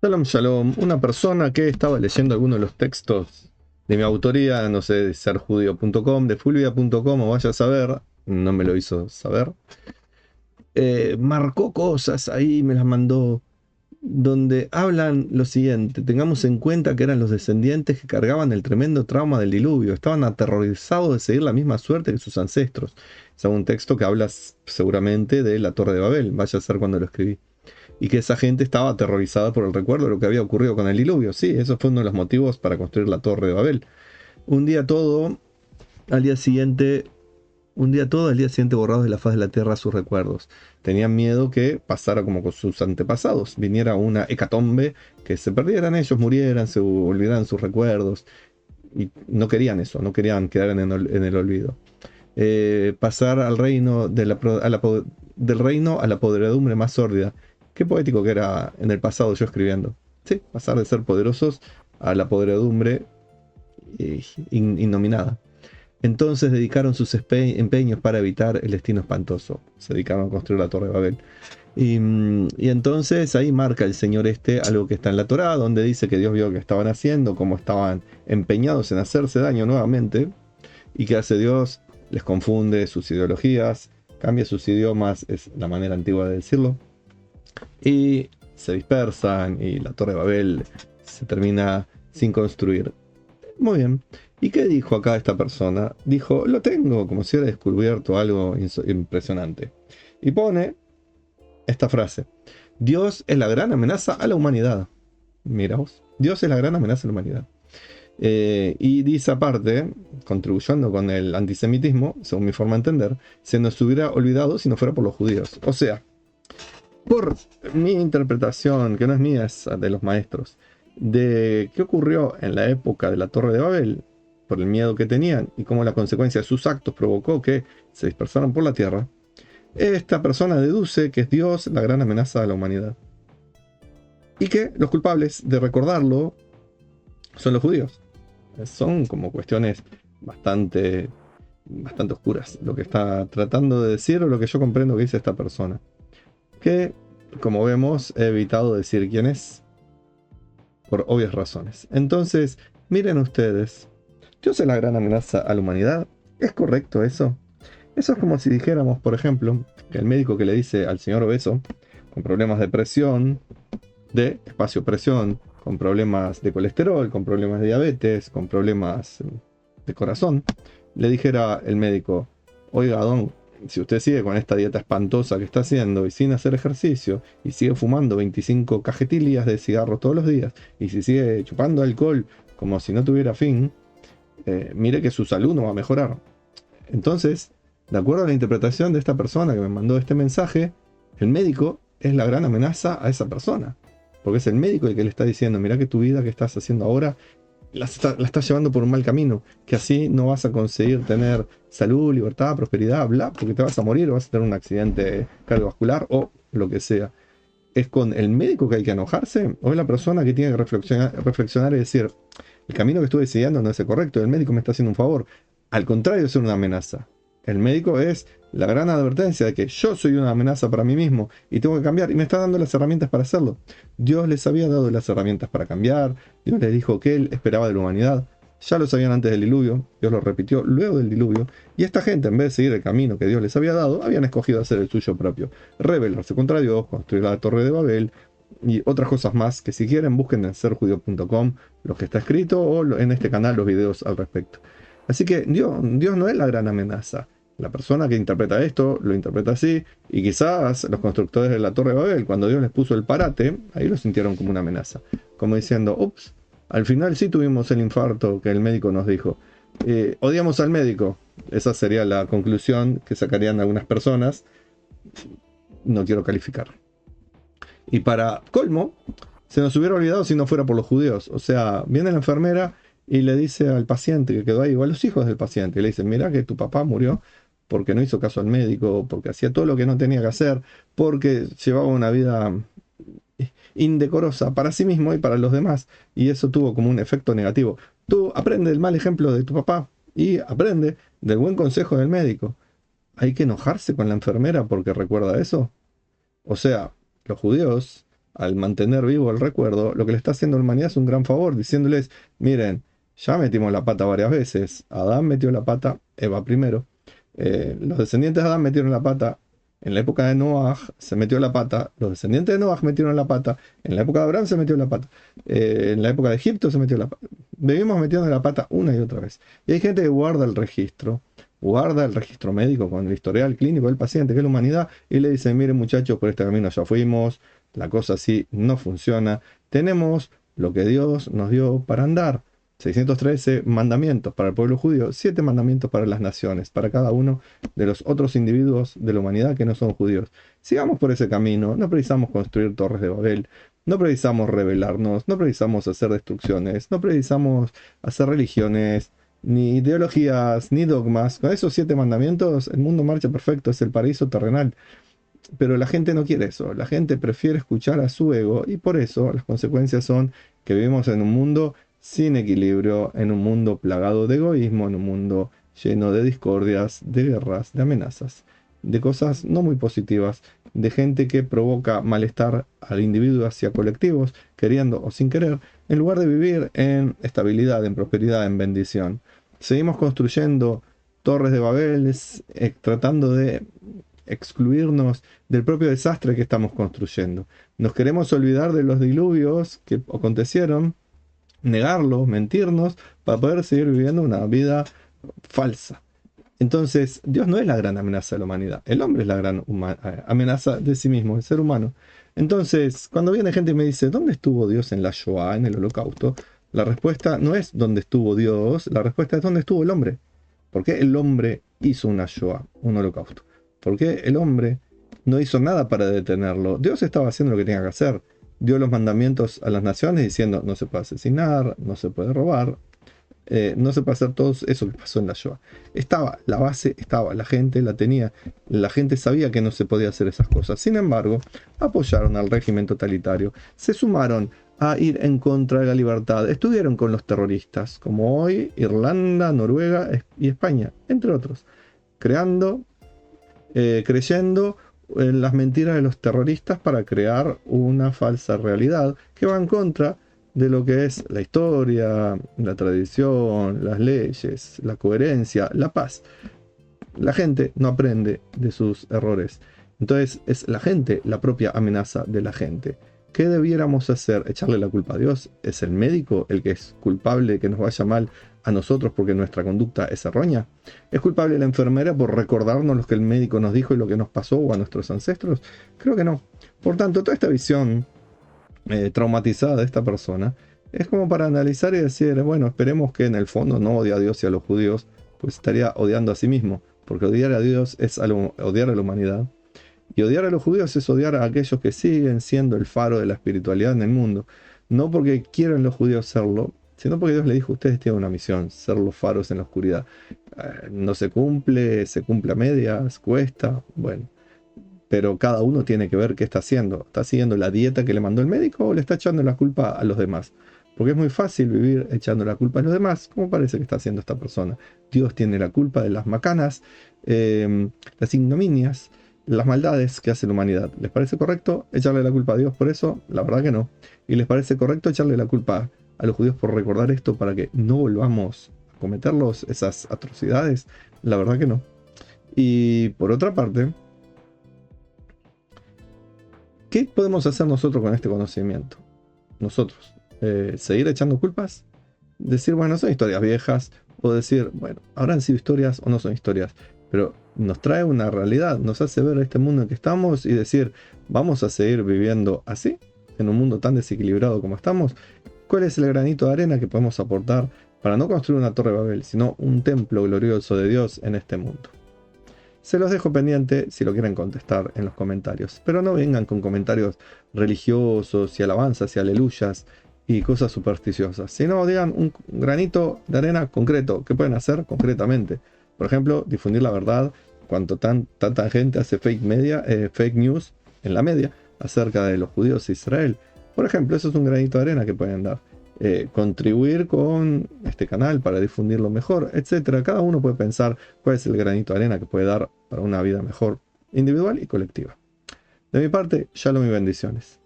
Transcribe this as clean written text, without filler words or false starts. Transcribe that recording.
Shalom, shalom. Una persona que estaba leyendo algunos de los textos de mi autoría, no sé, de serjudío.com, de fulvia.com, o vaya a saber, no me lo hizo saber, marcó cosas ahí, me las mandó, donde hablan lo siguiente: tengamos en cuenta que eran los descendientes que cargaban el tremendo trauma del diluvio, estaban aterrorizados de seguir la misma suerte que sus ancestros. Es un texto que habla seguramente de la Torre de Babel, vaya a ser cuando lo escribí, y que esa gente estaba aterrorizada por el recuerdo de lo que había ocurrido con el diluvio. Sí, eso fue uno de los motivos para construir la Torre de Babel. Un día todo, al día siguiente, un día todo, al día siguiente borrados de la faz de la tierra sus recuerdos. Tenían miedo que pasara como con sus antepasados, viniera una hecatombe, que se perdieran ellos, murieran, se olvidaran sus recuerdos. Y no querían eso, no querían quedar en el olvido. Pasar al reino del reino a la podredumbre más sórdida. Qué poético que era en el pasado yo escribiendo. Sí, pasar de ser poderosos a la podredumbre innominada. Entonces dedicaron sus empeños para evitar el destino espantoso. Se dedicaron a construir la Torre de Babel. Y entonces ahí marca el Señor algo que está en la Torá, donde dice que Dios vio lo que estaban haciendo, cómo estaban empeñados en hacerse daño nuevamente, y que hace Dios, les confunde sus ideologías, cambia sus idiomas, es la manera antigua de decirlo, y se dispersan y la Torre de Babel se termina sin construir. Muy bien. ¿Y qué dijo acá esta persona? Dijo: lo tengo, como si hubiera descubierto algo impresionante. Y pone esta frase: Dios es la gran amenaza a la humanidad. Mira vos, Dios es la gran amenaza a la humanidad. Y dice aparte, contribuyendo con el antisemitismo, según mi forma de entender, se nos hubiera olvidado si no fuera por los judíos. O sea, por mi interpretación, que no es mía, es de los maestros, de qué ocurrió en la época de la Torre de Babel, por el miedo que tenían y cómo la consecuencia de sus actos provocó que se dispersaran por la tierra, esta persona deduce que es Dios la gran amenaza a la humanidad. Y que los culpables de recordarlo son los judíos. Son como cuestiones bastante, bastante oscuras lo que está tratando de decir, o lo que yo comprendo que dice esta persona. Que, como vemos, he evitado decir quién es, por obvias razones. Entonces, miren ustedes, Dios es la gran amenaza a la humanidad. ¿Es correcto eso? Eso es como si dijéramos, por ejemplo, que el médico que le dice al señor obeso, con problemas de presión, de espacio-presión, con problemas de colesterol, con problemas de diabetes, con problemas de corazón, le dijera el médico: oiga, don, si usted sigue con esta dieta espantosa que está haciendo y sin hacer ejercicio, y sigue fumando 25 cajetillas de cigarro todos los días, y si sigue chupando alcohol como si no tuviera fin, mire que su salud no va a mejorar. Entonces, de acuerdo a la interpretación de esta persona que me mandó este mensaje, el médico es la gran amenaza a esa persona. Porque es el médico el que le está diciendo: mira que tu vida que estás haciendo ahora la estás llevando por un mal camino, que así no vas a conseguir tener salud, libertad, prosperidad, bla, porque te vas a morir o vas a tener un accidente cardiovascular o lo que sea. ¿Es con el médico que hay que enojarse, o es la persona que tiene que reflexionar y decir: el camino que estuve siguiendo no es el correcto, el médico me está haciendo un favor? Al contrario de ser una amenaza, el médico es la gran advertencia de que yo soy una amenaza para mí mismo y tengo que cambiar, y me está dando las herramientas para hacerlo. Dios les había dado las herramientas para cambiar. Dios les dijo que Él esperaba de la humanidad. Ya lo sabían antes del diluvio, Dios lo repitió luego del diluvio, y esta gente, en vez de seguir el camino que Dios les había dado, habían escogido hacer el suyo propio, rebelarse contra Dios, construir la Torre de Babel y otras cosas más, que si quieren busquen en serjudío.com lo que está escrito, o en este canal los videos al respecto. Así que Dios no es la gran amenaza. La persona que interpreta esto lo interpreta así, y quizás los constructores de la Torre de Babel, cuando Dios les puso el parate, ahí lo sintieron como una amenaza, como diciendo: ups, al final sí tuvimos el infarto que el médico nos dijo. Odiamos al médico. Esa sería la conclusión que sacarían algunas personas. No quiero calificar. Y para colmo, se nos hubiera olvidado si no fuera por los judíos. O sea, viene la enfermera y le dice al paciente que quedó ahí, o a los hijos del paciente, y le dice: mira que tu papá murió porque no hizo caso al médico, porque hacía todo lo que no tenía que hacer, porque llevaba una vida indecorosa para sí mismo y para los demás, y eso tuvo como un efecto negativo. Tú aprende del mal ejemplo de tu papá y aprende del buen consejo del médico. ¿Hay que enojarse con la enfermera porque recuerda eso? O sea, los judíos al mantener vivo el recuerdo, lo que le está haciendo a la humanidad es un gran favor, diciéndoles, miren, ya metimos la pata varias veces. Adán metió la pata, Eva primero. Los descendientes de Adán metieron la pata. En la época de Noah se metió la pata. Los descendientes de Noah metieron la pata. En la época de Abraham se metió la pata. En la época de Egipto se metió la pata. Vivimos metiendo la pata una y otra vez. Y hay gente que guarda el registro médico con el historial clínico del paciente, que es la humanidad, y le dice, miren muchachos, por este camino ya fuimos, la cosa así no funciona, tenemos lo que Dios nos dio para andar, 613 mandamientos para el pueblo judío, 7 mandamientos para las naciones, para cada uno de los otros individuos de la humanidad que no son judíos. Sigamos por ese camino, no precisamos construir torres de Babel, no precisamos rebelarnos, no precisamos hacer destrucciones, no precisamos hacer religiones, ni ideologías, ni dogmas. Con esos 7 mandamientos, el mundo marcha perfecto, es el paraíso terrenal. Pero la gente no quiere eso, la gente prefiere escuchar a su ego y por eso las consecuencias son que vivimos en un mundo sin equilibrio, en un mundo plagado de egoísmo, en un mundo lleno de discordias, de guerras, de amenazas, de cosas no muy positivas, de gente que provoca malestar al individuo hacia colectivos, queriendo o sin querer, en lugar de vivir en estabilidad, en prosperidad, en bendición. Seguimos construyendo torres de Babel, tratando de excluirnos del propio desastre que estamos construyendo. Nos queremos olvidar de los diluvios que acontecieron, negarlos, mentirnos, para poder seguir viviendo una vida falsa. Entonces, Dios no es la gran amenaza de la humanidad. El hombre es la gran amenaza de sí mismo, el ser humano. Entonces, cuando viene gente y me dice, ¿dónde estuvo Dios en la Shoah, en el Holocausto? La respuesta no es ¿dónde estuvo Dios? La respuesta es ¿dónde estuvo el hombre? ¿Por qué el hombre hizo una Shoah, un holocausto? ¿Por qué el hombre no hizo nada para detenerlo? Dios estaba haciendo lo que tenía que hacer. Dio los mandamientos a las naciones diciendo no se puede asesinar, no se puede robar, no se puede hacer todo eso que pasó en la Shoah. Estaba, la base estaba, la gente la tenía, la gente sabía que no se podía hacer esas cosas. Sin embargo, apoyaron al régimen totalitario, se sumaron a ir en contra de la libertad, estuvieron con los terroristas, como hoy Irlanda, Noruega y España, entre otros, creyendo en las mentiras de los terroristas para crear una falsa realidad que va en contra de lo que es la historia, la tradición, las leyes, la coherencia, la paz. La gente no aprende de sus errores. Entonces es la gente la propia amenaza de la gente. ¿Qué debiéramos hacer? ¿Echarle la culpa a Dios? ¿Es el médico el que es culpable de que nos vaya mal a nosotros porque nuestra conducta es errónea? ¿Es culpable la enfermera por recordarnos lo que el médico nos dijo y lo que nos pasó o a nuestros ancestros? Creo que no. Por tanto, toda esta visión traumatizada de esta persona es como para analizar y decir, bueno, esperemos que en el fondo no odie a Dios y a los judíos, pues estaría odiando a sí mismo, porque odiar a Dios es odiar a la humanidad. Y odiar a los judíos es odiar a aquellos que siguen siendo el faro de la espiritualidad en el mundo. No porque quieran los judíos serlo, sino porque Dios le dijo, ustedes tienen una misión, ser los faros en la oscuridad. No se cumple a medias, cuesta, bueno. Pero cada uno tiene que ver qué está haciendo. ¿Está siguiendo la dieta que le mandó el médico o le está echando la culpa a los demás? Porque es muy fácil vivir echando la culpa a los demás, como parece que está haciendo esta persona. Dios tiene la culpa de las macanas, las ignominias, las maldades que hace la humanidad. ¿Les parece correcto echarle la culpa a Dios por eso? La verdad que no. ¿Y les parece correcto echarle la culpa a los judíos por recordar esto para que no volvamos a cometerlos, esas atrocidades? La verdad que no. Y por otra parte, ¿qué podemos hacer nosotros con este conocimiento? Nosotros, seguir echando culpas, decir, bueno, son historias viejas, o decir, bueno, habrán sido historias o no son historias, pero nos trae una realidad, nos hace ver este mundo en que estamos y decir, vamos a seguir viviendo así, en un mundo tan desequilibrado como estamos. ¿Cuál es el granito de arena que podemos aportar para no construir una torre de Babel, sino un templo glorioso de Dios en este mundo? Se los dejo pendiente si lo quieren contestar en los comentarios, pero no vengan con comentarios religiosos y alabanzas y aleluyas y cosas supersticiosas, sino digan un granito de arena concreto, ¿qué pueden hacer concretamente? Por ejemplo, difundir la verdad cuando tanta gente hace fake news en la media acerca de los judíos de Israel. Por ejemplo, eso es un granito de arena que pueden dar. Contribuir con este canal para difundirlo mejor, etcétera. Cada uno puede pensar cuál es el granito de arena que puede dar para una vida mejor, individual y colectiva. De mi parte, shalom y bendiciones.